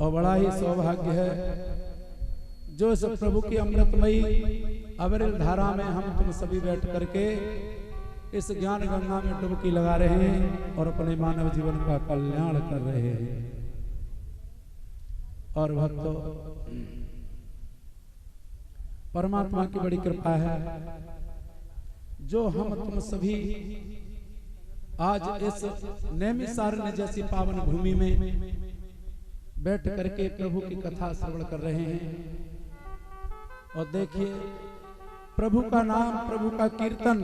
और बड़ा ही सौभाग्य है जो इस प्रभु की अमृतमयी अविरल धारा में हम तुम सभी बैठ करके इस ज्ञान गंगा में डुबकी लगा रहे हैं और अपने मानव जीवन का कल्याण कर रहे हैं। और भक्तों, परमात्मा की बड़ी कृपा है जो हम तुम सभी आज इस नैमिषारण्य जैसी पावन भूमि में बैठ करके प्रभु की कथा श्रवण कर रहे हैं। और देखिए, प्रभु का नाम, प्रभु का कीर्तन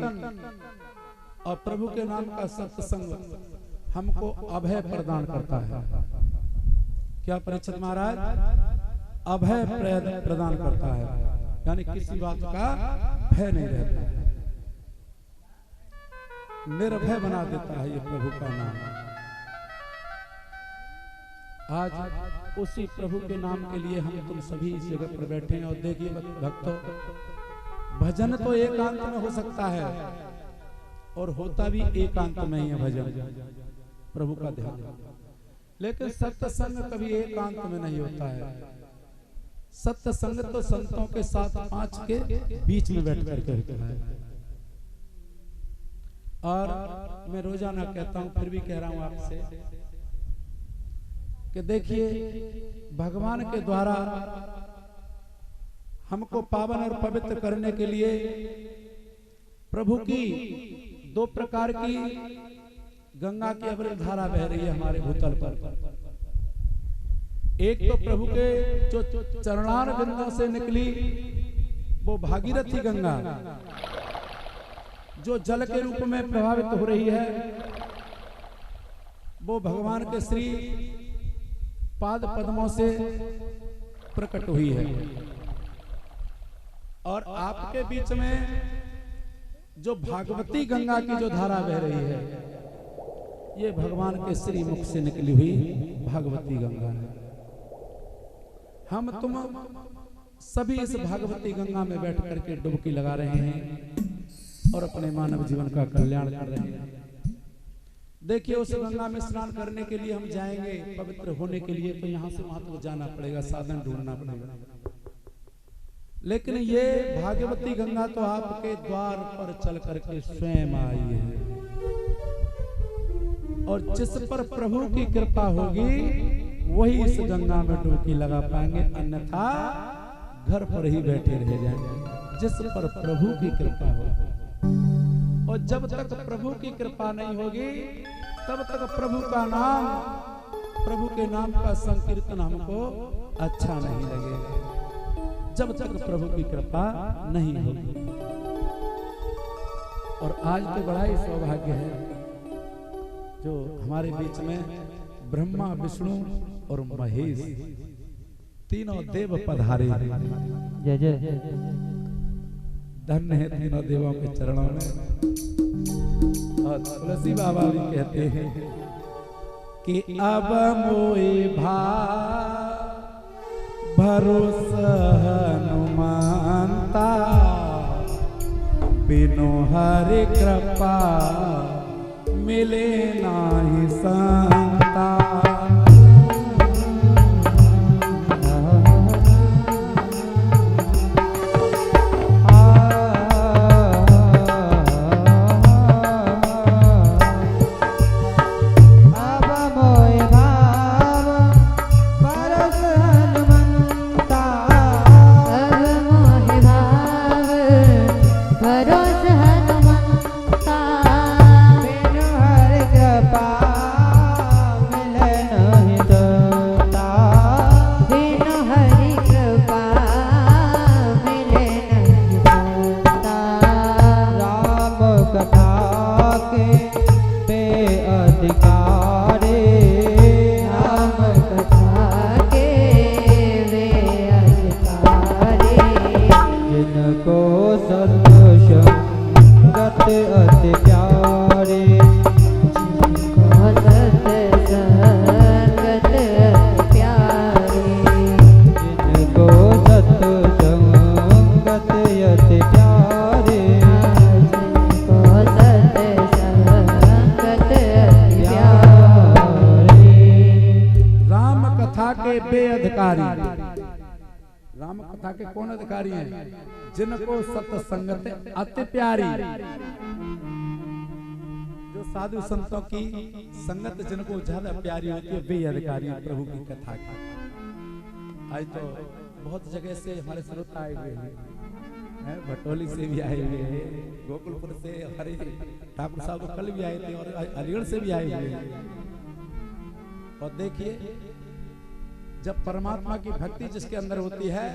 और प्रभु के नाम का सत्संग हमको अभय प्रदान करता है। क्या परीक्षित महाराज? अभय प्रदान करता है, यानी किसी बात का भय नहीं रहता है, निर्भय बना देता है ये प्रभु का नाम। आज उसी प्रभु के नाम के लिए हम तुम सभी इस जगह पर बैठे हैं। और देखिए भक्तों, भजन तो एकांत में हो सकता है और होता भी एकांत में ही है भजन, प्रभु का ध्यान, लेकिन सत्संग कभी एकांत में नहीं होता है। सत्संग तो संतों के साथ पांच के बीच में बैठ करके होता है। और मैं रोजाना कहता हूं, फिर भी कह रहा हूं आपसे कि देखिए, भगवान के द्वारा हमको पावन और पवित्र करने के लिए प्रभु की दो प्रकार की गंगा की अविरल धारा बह रही है हमारे भूतल पर। एक तो प्रभु के जो चरणार बिंदों से निकली वो भागीरथी गंगा, जो जल के रूप में प्रभावित हो रही है, वो भगवान के श्री पाद पद्मों से प्रकट हुई है। और आपके बीच में जो भागवती गंगा की जो धारा बह रही है, ये भगवान के श्री मुख से निकली हुई भागवती गंगा है। हम तुम सभी इस भागवती गंगा में बैठ करके डुबकी लगा रहे हैं और अपने मानव जीवन का कल्याण कर रहे हैं। देखिए, उस गंगा में स्नान करने के लिए हम जाएंगे, पवित्र होने के लिए तो यहाँ से वहां तक जाना पड़ेगा, साधन ढूंढना पड़ेगा। लेकिन ये भागवती गंगा तो आपके द्वार पर चल करके स्वयं आई है। और जिस पर प्रभु की कृपा होगी वही इस गंगा में डुबकी लगा पाएंगे, अन्यथा घर पर ही बैठे रह जाएंगे। जिस पर प्रभु की कृपा होगी, और जब तक प्रभु की कृपा नहीं होगी तब तक प्रभु का नाम, प्रभु के नाम का संकीर्तन हमको अच्छा नहीं लगेगा, जब तक प्रभु की कृपा नहीं होगी। और आज तो बड़ा ही सौभाग्य है जो हमारे बीच में ब्रह्मा, विष्णु और महेश तीनों देव पधारे। जय जय। धन्य है तीनों देवों के चरणों में। और तुलसी बाबा भी कहते हैं कि अब मोए भरोसा हनुमानता, बिनु हरि कृपा मिले नाही संता। भरोस हनुमंता, बिनु हरि कृपा राम कथा के कौन अधिकारी हैं? जिनको सत्संगत अति प्यारी, जो साधु संतों की संगत जिनको ज्यादा प्यारी होती है वे अधिकारी हैं प्रभु की कथा की। आज तो बहुत जगह से हमारे श्रोता आए हुए हैं, भटोली से भी आए हुए हैं, गोकुलपुर से हमारे ठाकुर साहब तो कल भी आए थे और अलीगढ़ से भी आए हुए हैं। और देखिए जब परमात्मा की भक्ति जिसके अंदर होती है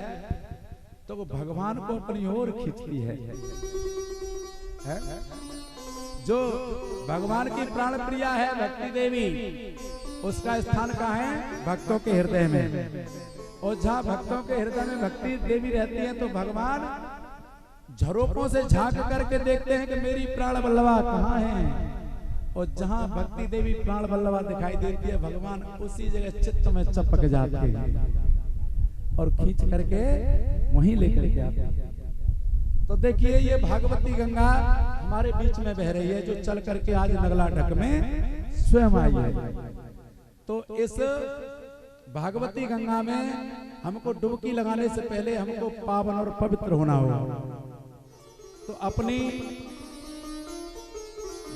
तो वो भगवान को अपनी ओर खींचती है। जो भगवान की प्राण प्रिया है भक्ति देवी, उसका स्थान कहाँ है? भक्तों के हृदय में। और जहाँ भक्तों के हृदय में भक्ति देवी रहती है तो भगवान झरोकों से झांक करके देखते हैं कि मेरी प्राण वल्लभा कहाँ है। और जहाँ भक्ति देवी प्राण वल्लभा दिखाई देती है भगवान उसी जगह चित्त में चपक जाते हैं और खींच करके वहीं लेकर के आते हैं। तो देखिए ये भागवती गंगा हमारे बीच में बह रही है, जो चल करके आज नगला ढक में स्वयं आई है। तो इस भागवती गंगा में हमको डुबकी लगाने से पहले हमको पावन और पवित्र होना होगा। तो अपनी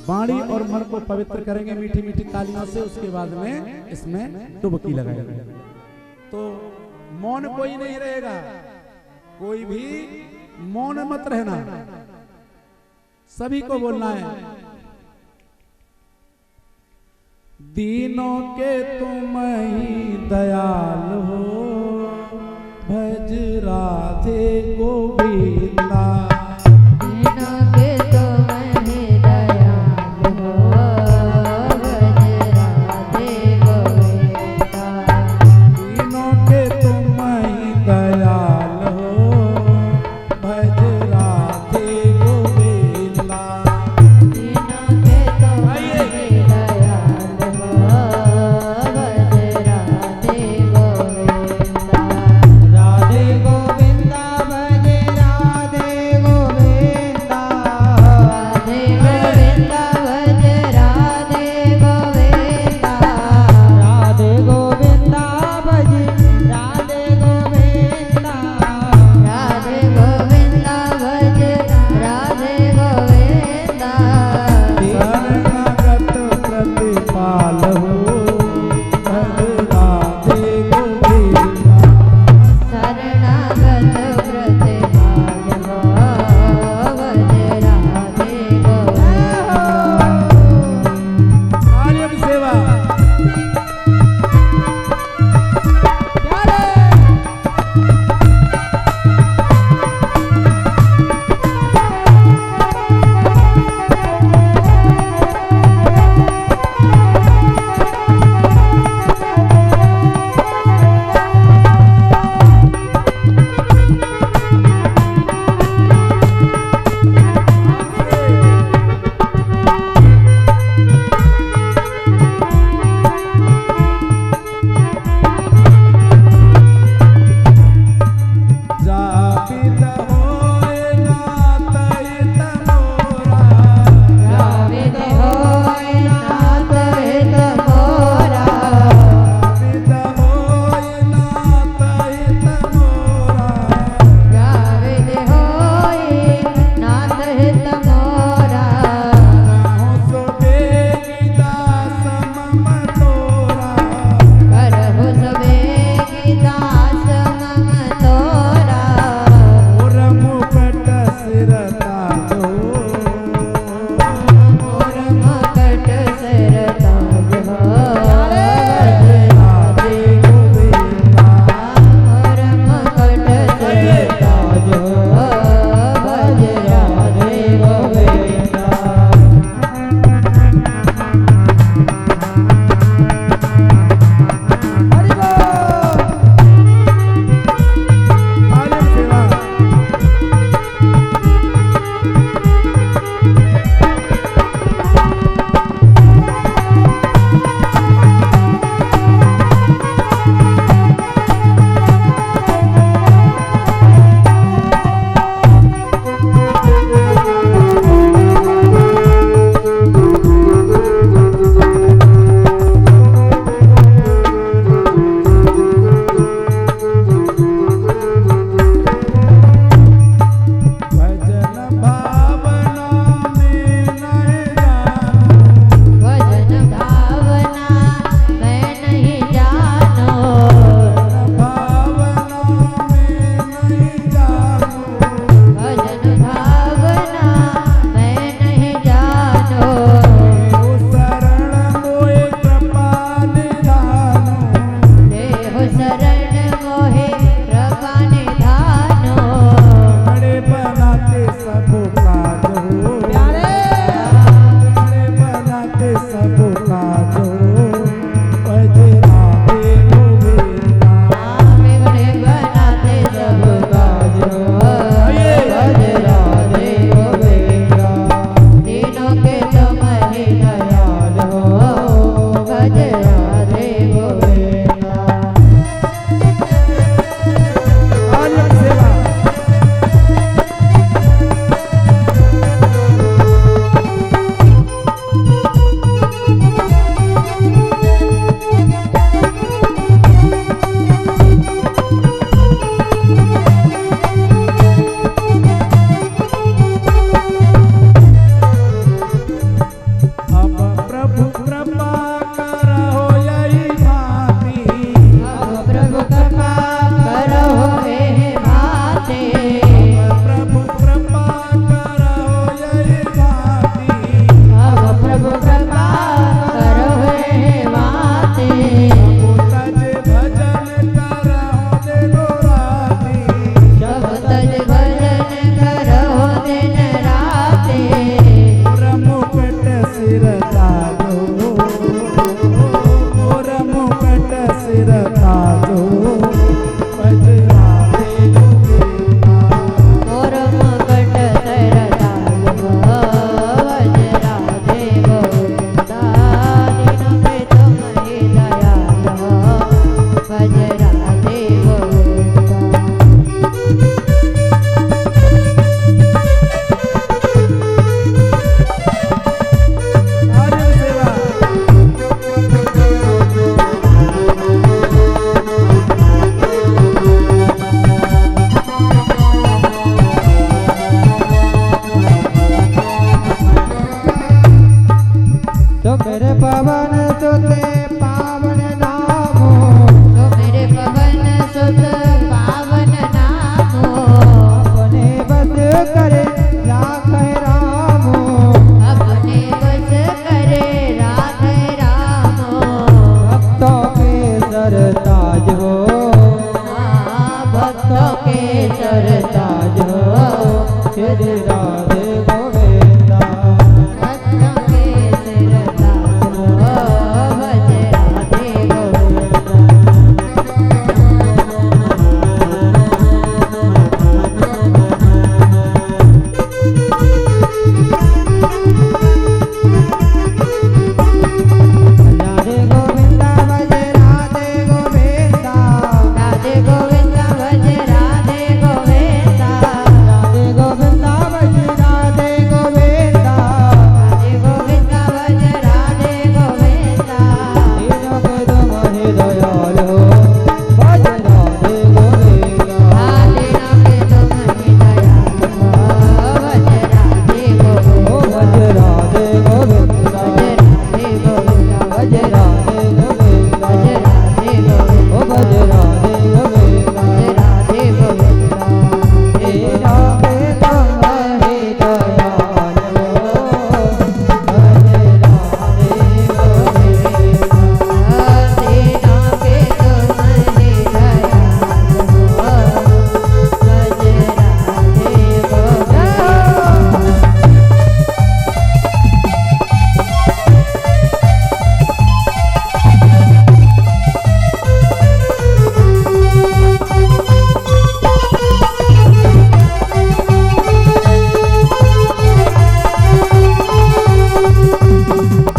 वाणी और मन को पवित्र करेंगे मीठी मीठी तालियों से, उसके बाद में इसमें डुबकी लगाएंगे। तो मौन कोई नहीं रहेगा, कोई भी मौन मत रहना, सभी को बोलना है। दीनों के तुम ही दयाल हो, भज राधे गोविंदा। दीनों के तुम ही दयाल हो, भज राधे गोविंदा। दीनों के तुम ही दयाल हो, भज राधे गोविंदा। दीनों के तुम ही दयाल हो, भज राधे गोविंदा। राधे गोविंदा भज राधे भक्तों के सरताज हो श्री राधे गोविंदा भक्तों के सरताज हो भज राधे राधे गोविंदा भज राधे गोविंदा राधे गोविंदा भज राधे गोविंदा राधे गोविंदा भज राधे गोविंदा राधे गोविंदा भज राधे गोविंदा दीनों के तुम ही दयाल हो भज राधे गोविंदा आदिना के तुम ही दयाल हो भज राधे ओ भज राधे गोविंदा भज राधे गोविंदा भज राधे गोविंदा भज राधे गोविंदा ओ भज राधे गोविंदा तेरा के तुम ही दयाल हो भज राधे गोविंदा तेरा के तुम ही दयाल हो भज राधे गोविंदा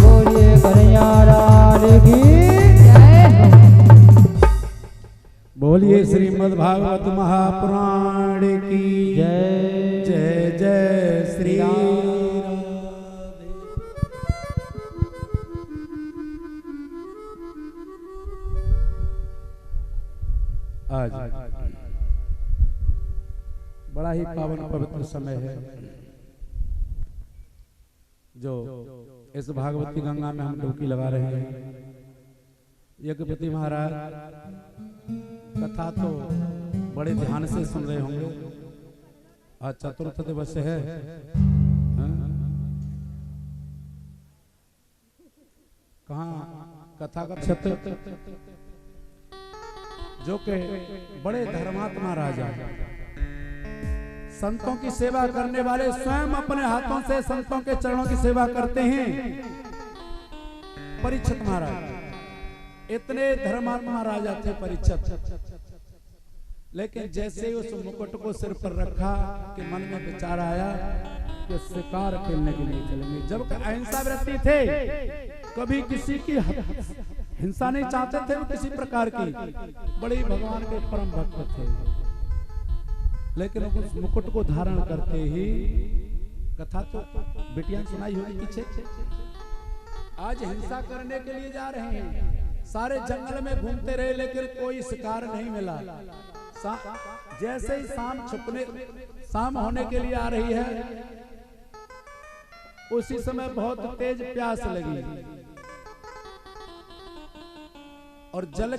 बोलिए कन्हैया लाल की जय हो बोलिए श्रीमद् भागवत महापुराण की जय जय जय श्री राधे। आज बड़ा ही पावन पवित्र समय है जो इस भागवती गंगा में हम डुबकी लगा रहे हैं। यज्ञपति महाराज कथा तो बड़े ध्यान से सुन रहे होंगे। आज चतुर्थ दिवस है। हाँ? कहाँ कथा का क्षेत्र जो के बड़े धर्मात्मा राजा संतों की सेवा करने वाले स्वयं अपने हाथों से संतों के चरणों की सेवा करते हैं। परीक्षित महाराज इतने धर्मात्मा राजा थे परीक्षित, लेकिन जैसे ही उस मुकुट को सिर पर रखा कि मन में विचार आया कि शिकार खेलने के लिए चलेंगे। जब अहिंसा वृत्ति थे, कभी किसी की हिंसा नहीं चाहते थे, वो किसी प्रकार की बड़े भगवान के परम भक्त थे। लेकिन उस मुकुट को धारण करते ही कथा तो बेटियां सुनाई होगी पीछे। आज हिंसा करने के लिए जा रहे हैं, सारे जंगल में घूमते रहे लेकिन कोई शिकार नहीं मिला। जैसे ही शाम होने के लिए आ रही है, उसी समय बहुत तेज प्यास लगी और जल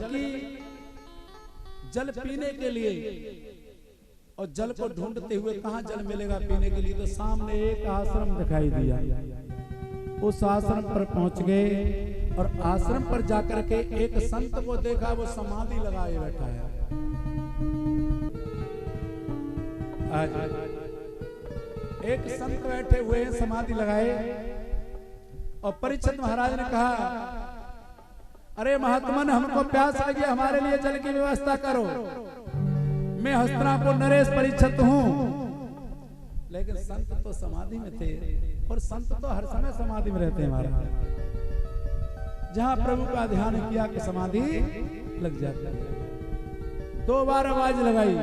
पीने के लिए, और जल को ढूंढते हुए कहां जल मिलेगा पीने के लिए, तो सामने एक आश्रम दिखाई दिया। उस आश्रम पर पहुंच गए और आश्रम पर जाकर के एक संत को देखा, वो समाधि लगाए बैठा है। आज एक संत बैठे हुए समाधि लगाए और परीक्षित महाराज ने कहा, अरे महात्मन, हमको प्यास लगी, हमारे लिए जल की व्यवस्था करो। मैं हस्तिनापुर नरेश परीक्षित हूं। लेकिन संत तो समाधि में थे, और संत तो हर समय समाधि में रहते हैं महाराज। जहां प्रभु का ध्यान किया कि समाधि लग जाती है। 2 बार आवाज लगाई,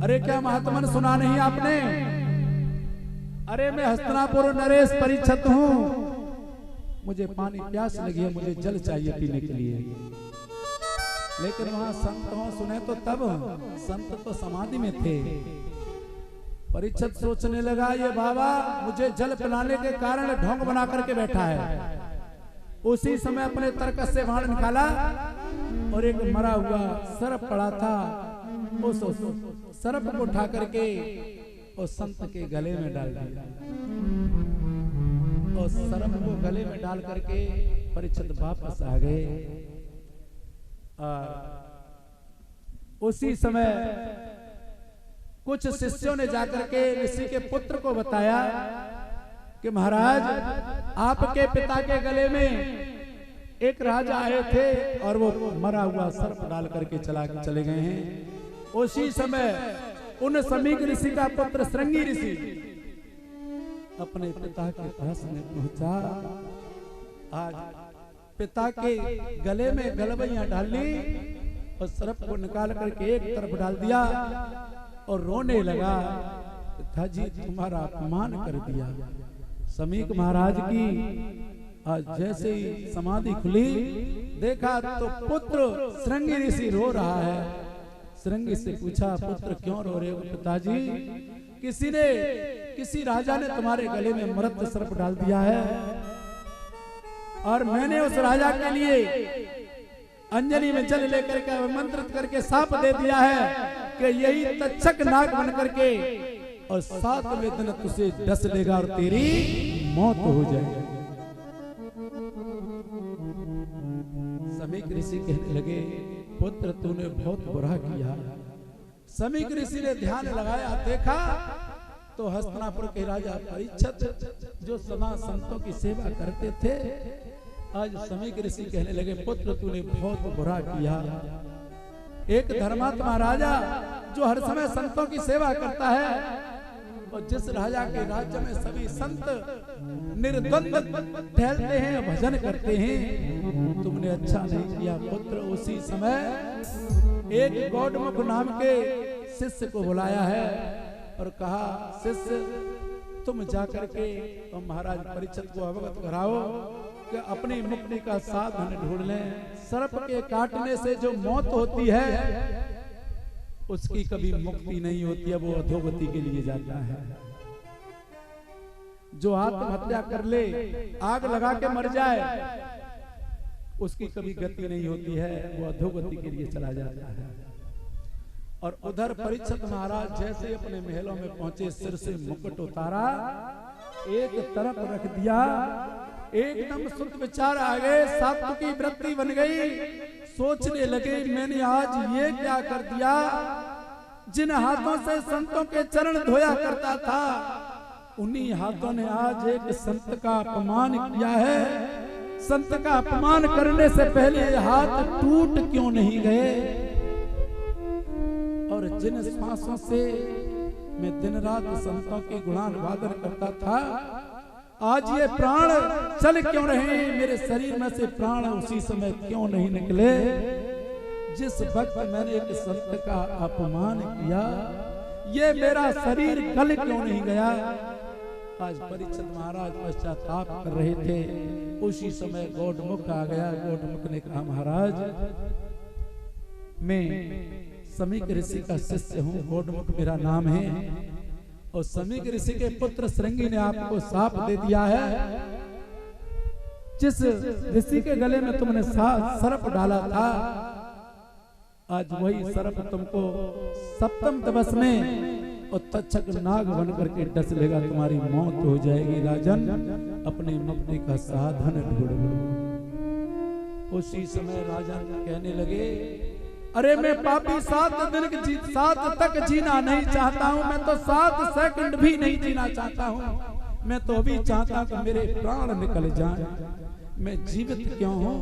अरे क्या महात्मन सुना नहीं आपने? अरे मैं हस्तिनापुर नरेश परीक्षित हूं, मुझे पानी प्यास लगी है, मुझे जल चाहिए पीने के लिए। लेकिन वहां संत हो सुने तो तब, संत तो समाधि में थे। परीक्षित सोचने लगा, ये बाबा मुझे जल पिलाने के कारण ढोंग बना करके बैठा है। उसी समय अपने तरकस से बाण निकाला और एक मरा हुआ सर्प पड़ा था, उस सर्प को उठा करके उस संत के गले में डाल दिया। और सर्प को गले में डाल करके परीक्षित वापस आ गए। उसी समय कुछ शिष्यों ने जाकर के ऋषि के पुत्र को बताया कि महाराज आपके पिता के गले में एक राजा आए थे और वो मरा हुआ सर्प डाल करके चले गए हैं। उसी समय उन समीक ऋषि का पुत्र श्रृंगी ऋषि अपने पिता के पास में पहुंचा। आज पिता के गले में गलबैया डाल ली और सर्प को निकाल करके एक तरफ डाल दिया और रोने लगा, पिताजी तुम्हारा अपमान कर दिया। समीक महाराज की आज जैसे ही समाधि खुली, देखा तो पुत्र श्रृंगी ऋषि रो रहा है। श्रृंगी से पूछा, पुत्र क्यों रो रहे हो पिताजी? किसी राजा ने तुम्हारे गले में मृत सर्प डाल दिया है और मैंने उस राजा के लिए अंजलि में जल लेकर के आमंत्रित करके साप दे दिया है कि यही तक्षक नाग बन करके और 7वें दिन तुझे डस लेगा और तेरी मौत हो जाएगी। समीक ऋषि कहने लगे, पुत्र तूने बहुत बुरा किया। समीक ऋषि ने ध्यान लगाया, देखा तो हस्तिनापुर के राजा परीक्षित जो सदा संतों की सेवा करते थे, आज समीक ऋषि कहने लगे, पुत्र तूने बहुत बुरा किया। एक धर्मात्मा राजा जो हर समय संतों की सेवा करता है और जिस राजा के राज्य में सभी संत निर्द्वंद टहलते हैं, भजन करते हैं, तुमने अच्छा नहीं किया पुत्र। उसी समय एक गौडमुख नाम के शिष्य को बुलाया है और कहा, शिष्य तुम जाकर के और महाराज परीक्षित को अवगत कराओ कि अपनी मुक्ति का साधन ढूंढ लें। सर्प के काटने से जो मौत होती है उसकी कभी मुक्ति नहीं होती है, वो अधोगति के लिए जाता है। जो आत्महत्या कर ले, आग लगा के मर जाए, उसकी कभी गति नहीं होती है, वो अधोगति के लिए चला जाता है। और उधर परीक्षित महाराज जैसे अपने महलों में पहुंचे, सिर से मुकुट उतारा, एक तरफ रख दिया, एकदम शुद्ध विचार आ गए, सात्विकी वृत्ति बन गई। सोचने लगे, मैंने आज ये क्या कर दिया? जिन हाथों से संतों के चरण धोया करता था, उन्हीं हाथों ने आज एक संत का अपमान किया है। संत का अपमान करने से पहले हाथ टूट क्यों नहीं गए? और जिन श्वासों से मैं दिन रात संतों के गुणानुवादन करता था, आज ये प्राण चल क्यों रहे? मेरे शरीर में से प्राण उसी समय क्यों नहीं निकले? जिस वक्त मैंने एक संत का अपमान किया, ये मेरा शरीर गल क्यों नहीं गया? आज परीक्षित महाराज पश्चाताप कर रहे थे, उसी समय गौडमुख आ गया। गौडमुख ने कहा, महाराज मैं समीक ऋषि का शिष्य हूँ, गौडमुख मेरा नाम है, और समीक ऋषि के पुत्र श्रृंगी ने आपको साप दे दिया है। जिस ऋषि के गले में तुमने सर्प डाला था, आज वही सर्प तुमको सप्तम दिवस में और तक्षक नाग बन करके डस लेगा, तुम्हारी मौत हो जाएगी। राजन, अपनी मुक्ति का साधन ढूंढो। उसी समय राजन कहने लगे, अरे मैं पापी 7 तक जीना नहीं चाहता हूँ, मैं तो 7 सेकंड भी नहीं जीना चाहता हूँ। मैं तो अभी चाहता हूँ कि मेरे प्राण निकल जाएं, मैं जीवित क्यों हूँ?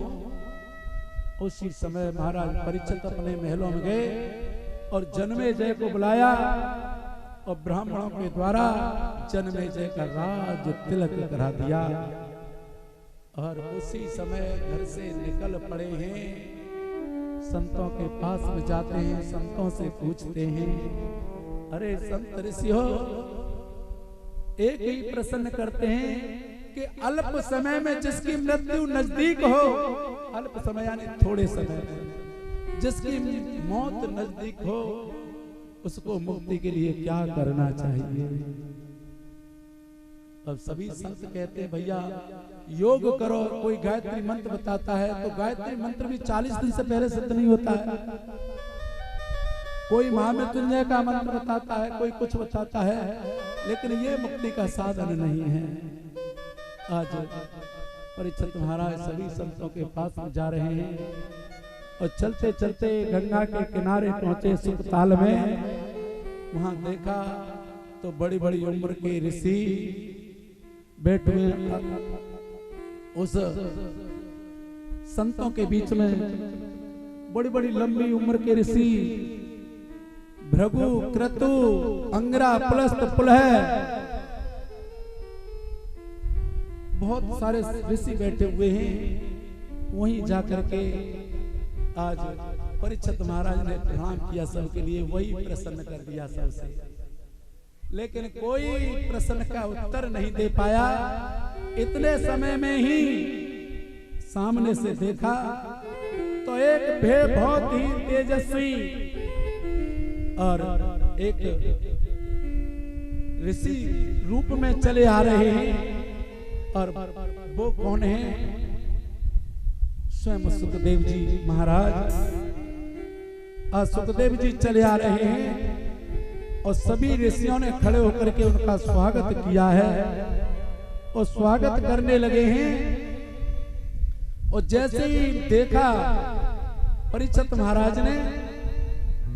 उसी समय महाराज परीक्षित अपने महलों में गए और जन्मेजय को बुलाया और ब्राह्मणों के द्वारा जन्मेजय का राज तिलक करा दिया। और उसी समय घर से निकल पड़े हैं, संतों के पास में जाते हैं, संतों से पूछते हैं, अरे संत ऋषि हो, एक ही प्रश्न करते हैं कि अल्प समय में जिसकी मृत्यु नजदीक हो, अल्प समय यानी थोड़े समय में जिसकी मौत नजदीक हो, उसको मुक्ति के लिए क्या करना चाहिए? अब सभी संत कहते हैं, भैया योग करो। कोई गायत्री मंत्र बताता है तो गायत्री मंत्र भी 40 दिन से पहले सिद्ध नहीं होता है। कोई महामृत्युंजय का मंत्र बताता है, कोई कुछ बताता है, लेकिन ये मुक्ति का साधन नहीं है। आज परीक्षित महाराज सभी संतों के पास में जा रहे हैं और चलते चलते गंगा के किनारे पहुंचे सुखताल में। वहां देखा तो बड़ी बड़ी उम्र के ऋषि बैठे हुए उस संतों के बीच में। बड़ी बड़ी लंबी उम्र के ऋषि भृगु, क्रतु, अंगरा, पुलस्त, पुलह, बहुत सारे ऋषि बैठे हुए हैं। वहीं जाकर के आज परीक्षित महाराज ने प्रणाम किया सबके लिए, वही प्रसन्न कर दिया सबसे। लेकिन कोई प्रश्न का उत्तर नहीं दे पाया। इतने समय में ही सामने से देखा तो एक बहुत ही तेजस्वी और एक ऋषि रूप में चले आ रहे हैं। और वो कौन है? स्वयं सुखदेव जी महाराज। सुखदेव जी चले आ रहे हैं और सभी ऋषियों ने खड़े होकर के उनका स्वागत किया है और स्वागत करने लगे हैं। और जैसे ही देखा परीक्षित महाराज ने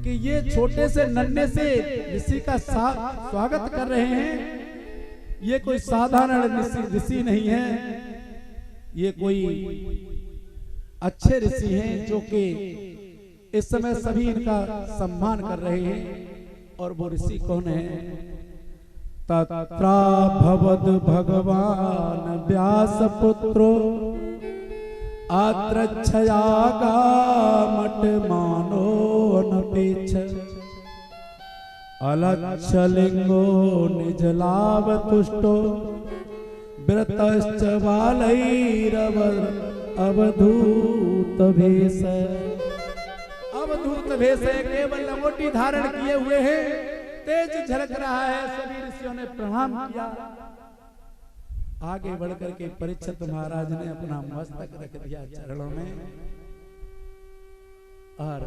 कि ये छोटे से नन्हे से ऋषि का स्वागत कर रहे हैं, ये कोई साधारण ऋषि नहीं है, ये कोई अच्छे ऋषि हैं जो कि इस समय सभी इनका सम्मान कर रहे हैं। और वो ऋषि कौन है? तत्रा भवद भगवान व्यास पुत्रो आत्रच्छया गामट मानो अनपेक्ष अलच्छलिंगो निजलाभ तुष्टो व्रतश्च बालैरव अवधूत भेष। अवधूत भेष केवल लंगोटी धारण किए हुए हैं, तेज झलक रहा है। सभी ऋषियों ने प्रणाम किया। आगे बढ़कर के परीक्षित महाराज ने अपना मस्तक रख दिया चरणों में और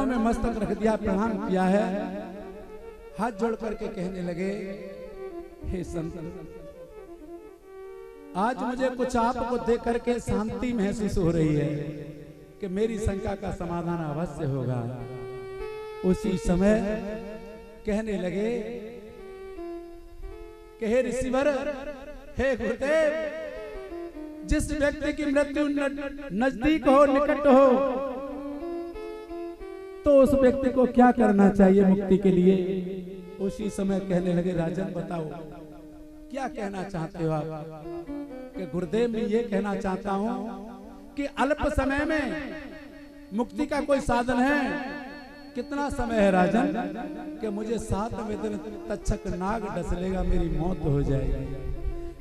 में मस्तक रख दिया, प्रणाम किया है। हाथ जोड़ करके कहने लगे, हे संत, आज मुझे कुछ आपको देख करके शांति महसूस हो रही है कि मेरी शंका का समाधान अवश्य होगा। उसी समय कहने लगे कि हे ऋषिवर, हे गुरुदेव, जिस व्यक्ति की मृत्यु नजदीक हो, निकट हो, तो उस व्यक्ति को क्या करना चाहिए मुक्ति के लिए? उसी समय कहने लगे, राजन बताओ क्या कहना चाहते हो आप? कि गुरुदेव मैं ये कहना चाहता हूं कि अल्प समय में मुक्ति का कोई साधन है? कितना समय है राजन? कि मुझे 7वें दिन तक्षक नाग डस लेगा, मेरी मौत हो जाएगी।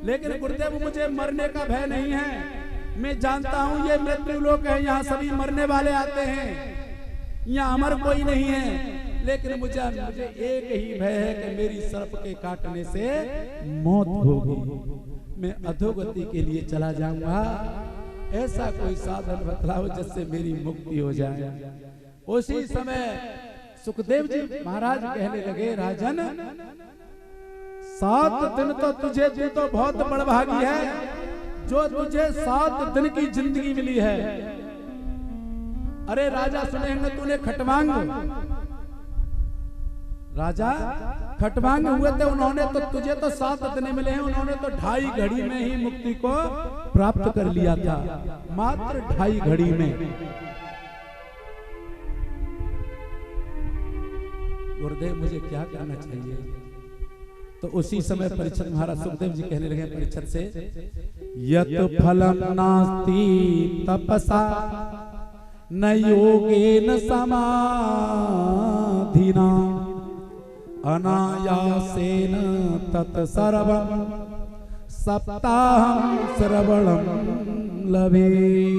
लेकिन गुरुदेव मुझे मरने का भय नहीं है। मैं जानता हूं ये मृत्यु लोक है, यहाँ सभी मरने वाले आते हैं, यहाँ अमर कोई नहीं है। लेकिन मुझे एक ही भय है कि मेरी सर्प के काटने से मौत होगी, मैं अधोगति के लिए चला जाऊंगा। ऐसा कोई साधन बतलाओ जिससे मेरी मुक्ति हो जाए। उसी समय सुखदेव जी महाराज कहने लगे, राजन 7 दिन तो तुझे, तू तो बहुत बड़भागी है जो तुझे 7 दिन की जिंदगी मिली है। अरे राजा सुनेंगे तूने खटवांग, राजा खटवांग हुए थे उन्होंने, तो तुझे तो 7 दिन मिले हैं, उन्होंने तो 2.5 घड़ी में ही मुक्ति को प्राप्त कर लिया था, मात्र 2.5 घड़ी में। गुरुदेव मुझे क्या करना चाहिए? तो उसी समय परीक्षित महाराज सुखदेव जी कहने लगे परीक्षित से, यत फलम नास्ति तपसा न योगेन समाधिना अनायासेन तत्सर्वं सप्ताहं श्रवणं लभेति।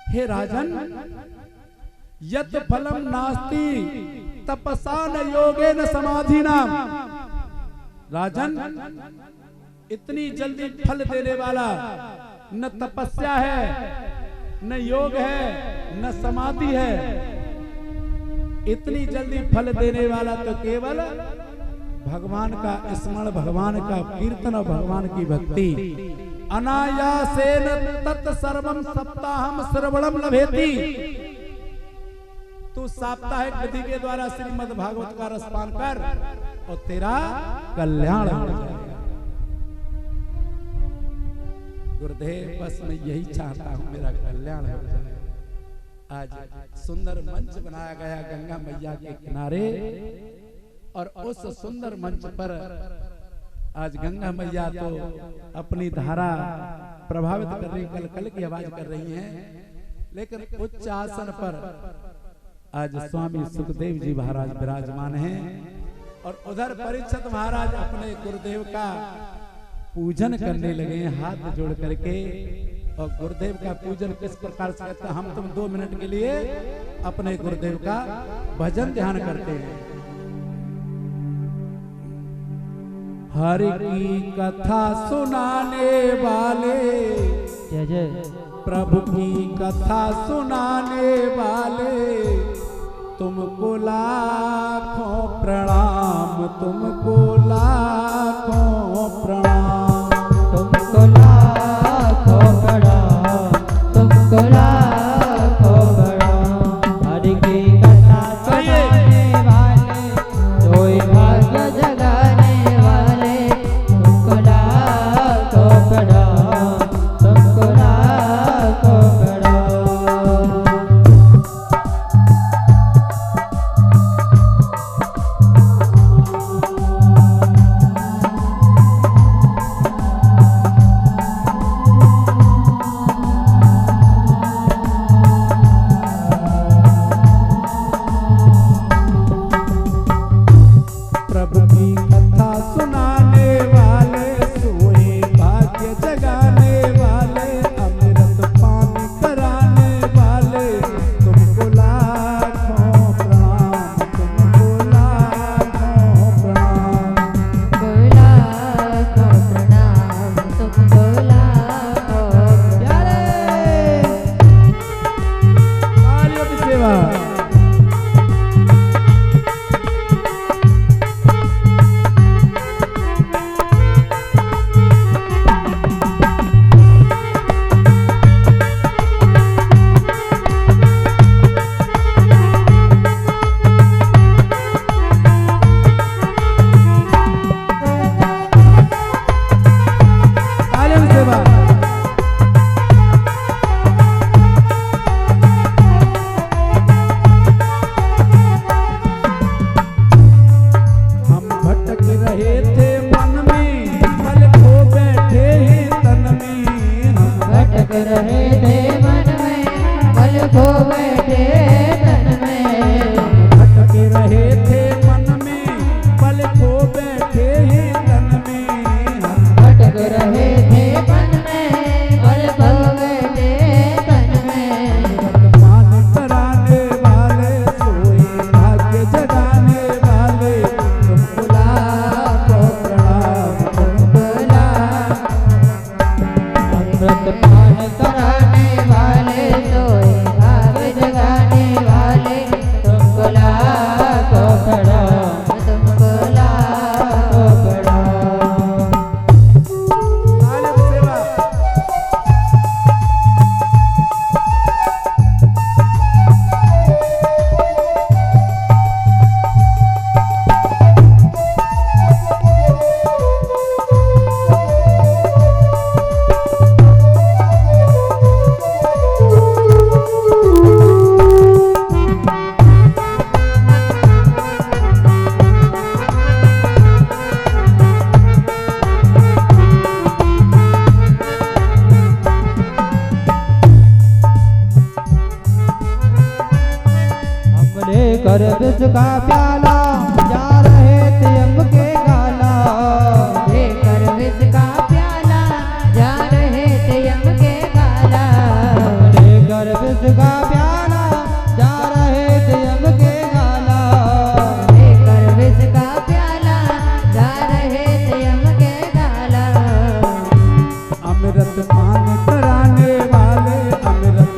हे राजन, यत् फलम नास्ति तपसा न योगेन समाधिना। राजन, इतनी जल्दी फल देने वाला न तपस्या है न योग है न समाधि है। इतनी जल्दी फल देने वाला तो केवल भगवान का स्मरण, भगवान का कीर्तन और भगवान की भक्ति। अनायासेन तत्सर्वं सप्ताहम श्रवणम लभेति। तू साप्ताहिक विधि के द्वारा श्रीमद् भागवत का रसपान कर और तेरा कल्याण हो जाएगा। गुरुदेव बस मैं यही चाहता हूं, मेरा कल्याण हो जाए। आज सुंदर मंच बनाया गया गंगा मैया के किनारे, और उस सुंदर मंच पर आज गंगा मैया तो अपनी धारा प्रभावित कर रही, कल कल की आवाज कर रही हैं, लेकिन उच्च आसन पर आज स्वामी सुखदेव जी महाराज विराजमान हैं, और उधर परीक्षित महाराज अपने गुरुदेव का पूजन करने लगे हैं हाथ जोड़ करके। और गुरुदेव का पूजन किस प्रकार से करते हैं, हम तुम 2 मिनट के लिए अपने गुरुदेव का भजन ध्यान करते हैं। हरि की कथा सुनाने वाले, जय जय प्रभु की कथा सुनाने वाले, तुमको लाखों प्रणाम, तुमको लाखों प्रणाम, तुमको लाखों प्रणाम, तुमको लाखों प्रणाम। हरि की कथा सुनाने वाले, सोई भाग्य जगाने वाले, तुमको लाखों प्रणाम, तुमको लाखों प्रणाम। कर विष का प्याला, जा रहे थे अम्ब के गाला। लेकर विष का प्याला, जा रहे थे अम्ब के गाला। लेकर विष का प्याला, जा रहे थे अम्ब के गाला। लेकर विष का प्याला, जा रहे थे अम्ब के गाला। अमृत पान कराने वाले, अमृत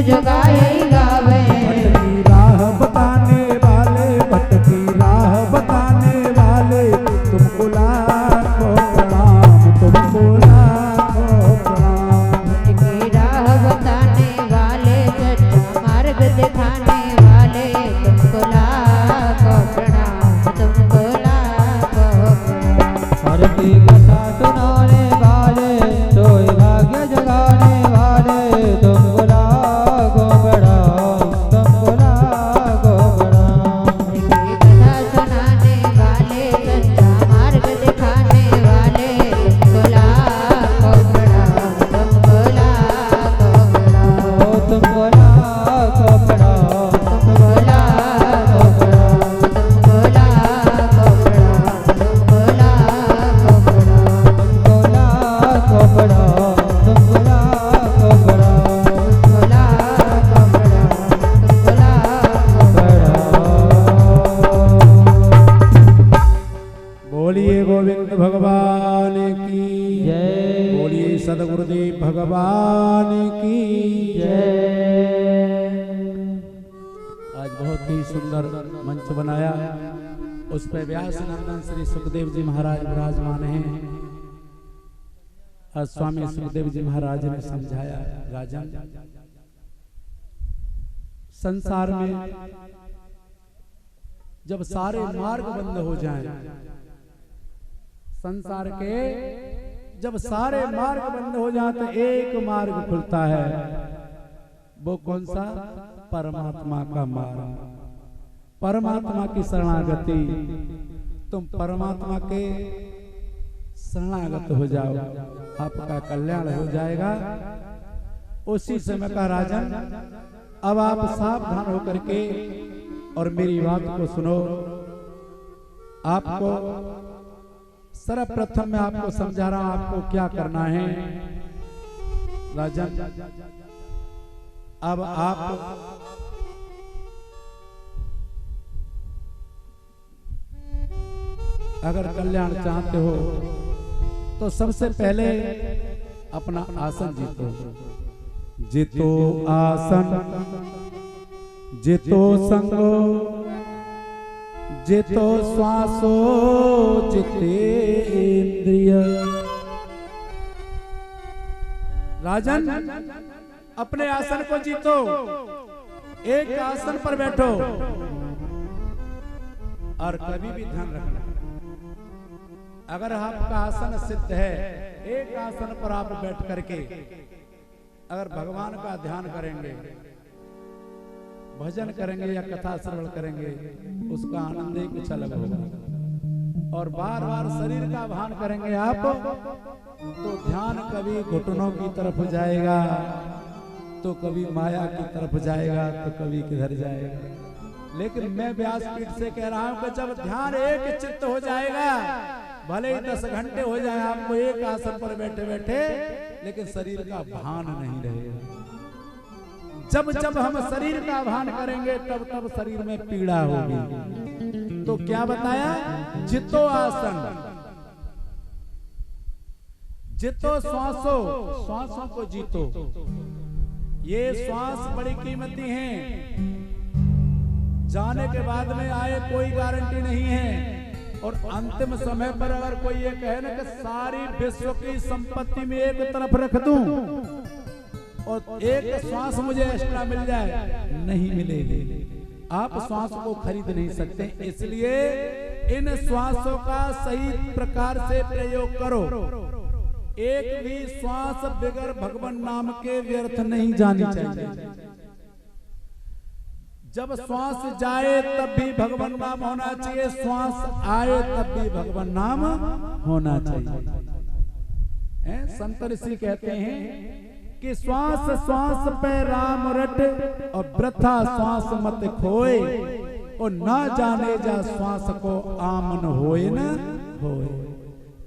जो गाए गावे। भटकी राह बताने वाले, भटकी राह बताने वाले, तुमको लाखों प्रणाम, तुमको लाखों प्रणाम। भटकी राह बताने वाले, सच्चा मार्ग दिखाने वाले, तुमको लाखों प्रणाम, तुमको लाखों प्रणाम। हर की कथा सुनाने वाले, सोए भाग्य जगाने वाले, तुमको लाखों प्रणाम, तुमको लाखों प्रणाम। की कथा सुनाने वाले, सच्चा मार्ग दिखाने वाले, तुमको लाखों प्रणाम, तुमको लाखों प्रणाम, ओ तुमको लाखों प्रणाम, तुमको लाखों प्रणाम, तुमको लाखों प्रणाम, तुमको लाखों प्रणाम, तुमको लाखों प्रणाम, तुमको लाखों प्रणाम, तुमको लाखों प्रणाम, तुमको लाखों बोलिए गोविंद भगवान की जय। बोलिए सदगुरुदेव भगवान की जय। आज बहुत ही सुंदर मंच बनाया, उस पर व्यास नंदन श्री सुखदेव जी महाराज विराजमान हैं। आज स्वामी सुखदेव जी महाराज ने समझाया, राजन संसार में जब सारे मार्ग बंद हो जाएं, संसार के जब सारे मार्ग बंद हो जाए तो एक मार्ग खुलता है। वो कौन सा? परमात्मा का मार्ग, परमात्मा की शरणागति। तुम परमात्मा के शरणागत हो जाओ, आपका कल्याण हो जाएगा। उसी समय का राजन, अब आप सावधान होकर के और मेरी बात को सुनो। आपको सर्वप्रथम मैं आपको समझा रहा हूं आपको क्या करना है। राजन, अब आप अगर कल्याण चाहते हो तो सबसे पहले अपना आसन जीतो। जितो आसन, जितो संगो, जितो श्वासो, जितेंद्रिय। राजन, अपने आसन को जीतो, एक आसन पर बैठो और कभी भी ध्यान रखना, अगर आपका आसन सिद्ध है, एक आसन पर आप बैठ करके अगर भगवान का ध्यान करेंगे, भजन करेंगे या कथा श्रवण करेंगे, उसका आनंद ही कुछ अलग होगा। और बार बार शरीर का भान करेंगे आप, तो ध्यान कभी घुटनों की तरफ जाएगा, तो कभी माया की तरफ जाएगा, तो कभी किधर जाएगा। लेकिन मैं व्यासपीठ से कह रहा हूं कि जब ध्यान एक चित्त हो जाएगा, भले ही 10 घंटे हो जाए आपको एक आसन पर बैठे बैठे, लेकिन शरीर का भान नहीं रहेगा। जब जब हम शरीर का भान करेंगे, तब तब शरीर में पीड़ा होगी। तो क्या बताया? जितो आसन, जितो श्वासो, श्वासों को जीतो। ये श्वास बड़ी कीमती हैं, जाने के बाद में आए कोई गारंटी नहीं है। और अंतिम समय पर अगर कोई ये कहे ना कि सारी विश्व की संपत्ति में एक तरफ रख दूं और एक श्वास मुझे एक्स्ट्रा मिल जाए, नहीं मिलेगी। आप श्वास को खरीद नहीं सकते, इसलिए इन श्वासों का सही प्रकार से प्रयोग करो। एक भी श्वास बगैर भगवान नाम के व्यर्थ नहीं जानी चाहिए। जब श्वास जाए तब भी भगवान नाम होना चाहिए, श्वास आए तब भी भगवान नाम होना चाहिए। संत ऋषि कहते हैं कि श्वास श्वास पे राम रट, और वृथा श्वास मत खोए, और ना जाने जा श्वास को आमन होए न होए।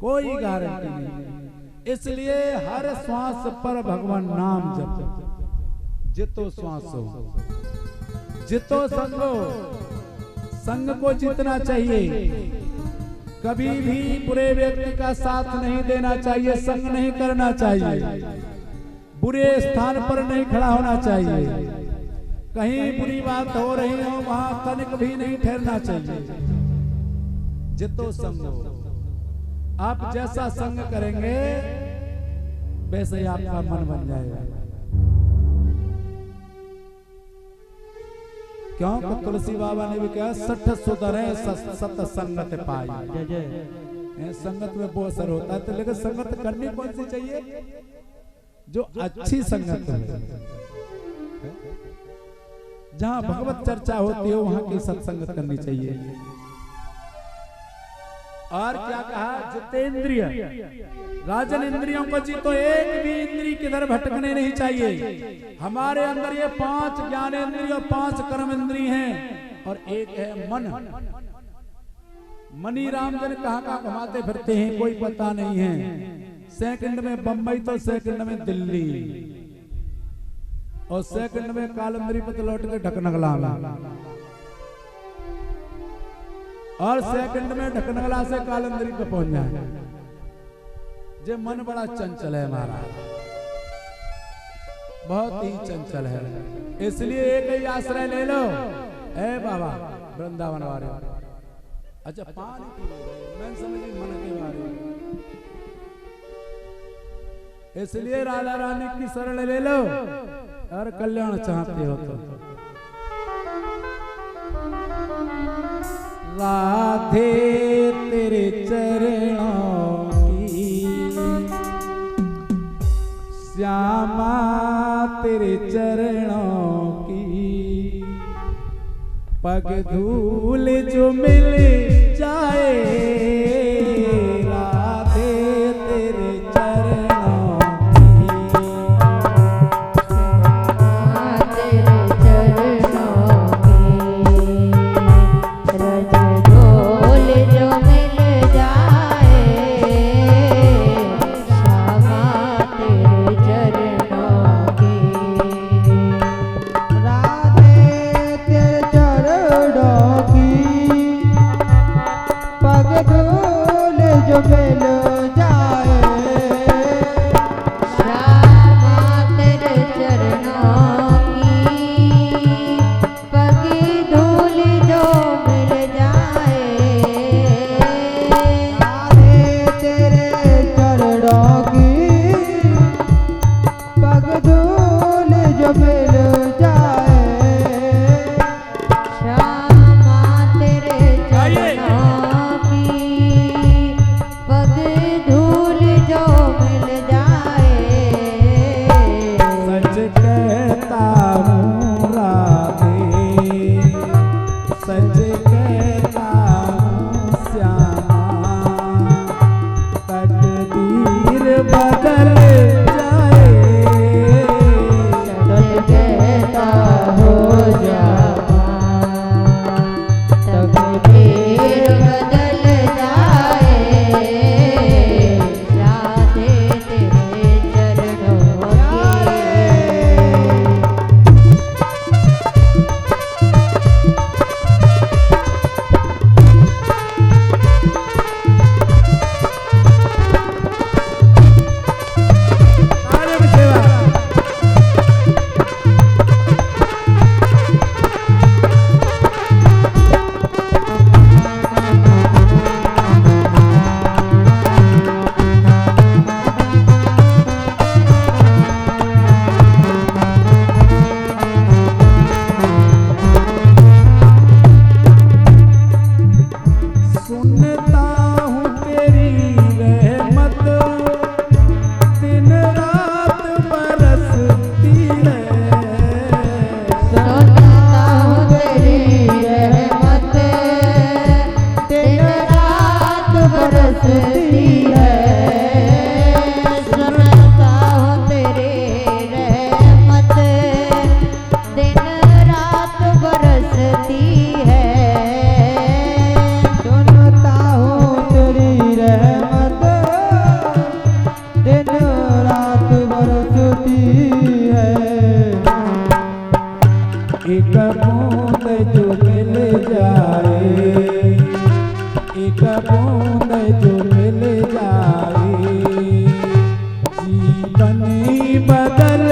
कोई गारंटी नहीं, इसलिए हर श्वास पर भगवान नाम जप। जितो श्वासो, जितो संगो, संग को जीतना चाहिए। कभी भी बुरे व्यक्ति का साथ नहीं देना चाहिए, संग नहीं करना चाहिए। बुरे स्थान पर नहीं खड़ा होना चाहिए। कहीं बुरी बात हो रही हो वहां तनिक भी नहीं ठहरना चाहिए। जितो संग हो, आप जैसा संग करेंगे वैसे ही आपका मन बन जाएगा। क्यों कि तुलसी बाबा ने भी कहा सठ सुधरे सत संगत पाई। संगत में बहुत असर होता है, तो लेकिन संगत करनी कौन सी चाहिए? जो अच्छी संगत हो, जहां भगवत चर्चा होती हो वहां की सत्संगत करनी चाहिए। और क्या कहा? जितेंद्रिय राजन इंद्रियों को जीतो, एक भी इंद्री किधर भटकने नहीं चाहिए। हमारे अंदर ये 5 ज्ञानेंद्रिय और 5 कर्म इंद्री हैं और एक है मन। मनी रामजन कहाँ घुमाते फिरते हैं कोई पता नहीं है। सेकंड में बंबई तो सेकंड में दिल्ली और सेकंड में कालंदरी पर लौट के ढकनगला और सेकंड में ढकनगला से कालंदरी पे पहुंच जाए। जे मन बड़ा चंचल है हमारा, बहुत ही चंचल है। इसलिए एक ही आश्रय ले लो। ए बाबा वृंदावन वाले, अच्छा पानी पी लो, मैं समझी मन के बारे में। इसलिए राधा रानी की शरण ले लो और कल्याण चाहते हो तो। राधे तेरे चरणों की, श्यामा तेरे चरणों की, पग धूल जो मिल जाए। राधे तेरे चरणों की, तेरे चरणों की, रज डोल जो मिल जाए। श्यामा तेरे चरणों की, राधे तेरे चरणों की, पग धूल जो मिल जाए। श्यामा तेरे चरणों की, पग धूल जो मिल जाए। राधे तेरे चरणों की, पग धूल जो मिल जाए। श्यामा तेरे चरणों की, पग धूल जो मिल जाए। सच कहता हूँ राधे, सच कहता हूँ श्यामा, तकदीर बदल जाए। सच कहता हो जामा, तकदीर बदल जाए। राधे तेरे चरणों की, कार्य में सेवा। सुनता हूँ तेरी रहमत दिन रात बरसती है। सुनता हूँ तेरी रहमत दिन रात बरसती है। सुनता हूँ तेरी रहमत दिन रात बरसती है। सुनता हूँ तेरी रहमत दिन रात बरसती है। एक बूंद जो मिल जाए, एक बूंद जो मिल जाए, जीवन ही बदल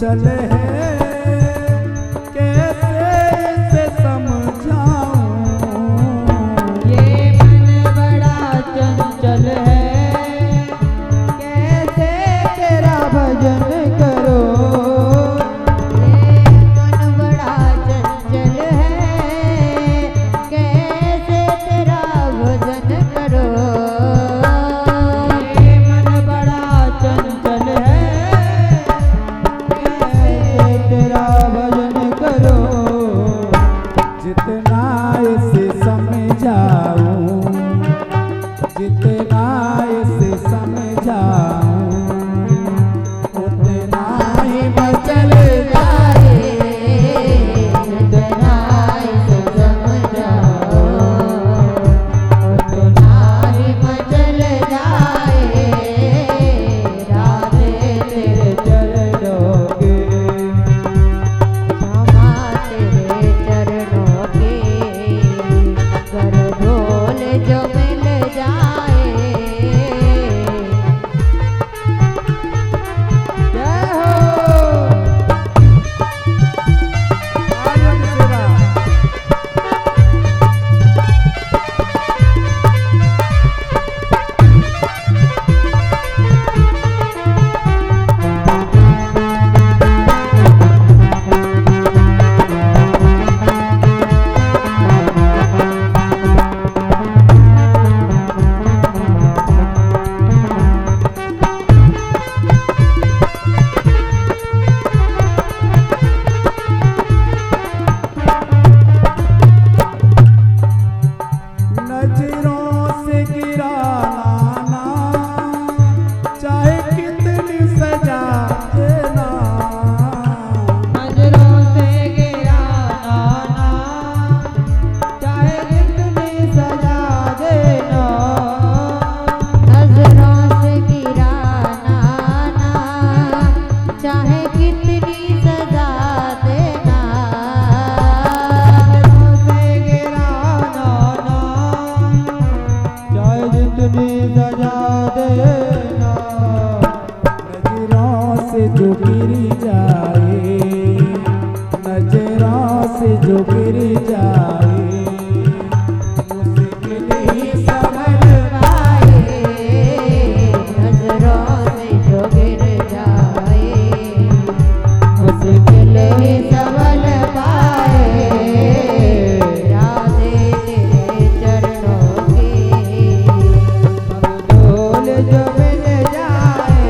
चंचल है कैसे इसे समझाऊं। ये मन बड़ा चंचल है कैसे तेरा भजन करो। ये मन बड़ा चंचल है कैसे तेरा भजन करो। ये मन बड़ा चंचल है कैसे तेरा भजन करो। जितना इसे समझाऊं जितना इसे समझाऊं उतना ही मचल जाए। जितना इसे समझाओ उतना ही मचल जाए। राधे तेरे चरणों के क्षमा तेरे चरणों के कर ढोल जो मिल जाए। जय हो। आनंद सेवा नजरों से गिराना चाहे कितनी सजा देना। नजरों से गिराना ना चाहे कितनी सजा देना। नजरों से गिराना ना चाहे कितनी सजा देना। नजरों से गिराना ना चाहे जितनी सजा देना। नजरों से जो गिर जाए नजरों से जो गिर जाए मुश्किल ही संभल पाए नजरों से जो गिर जाए मुश्किल ही संभल पाए। राधे तेरे चरणों के ढोल जो मिल जाए।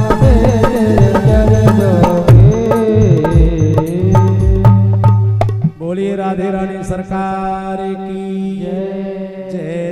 राधे तेरे चरणों बोलिए राधे रानी सरकार की जय।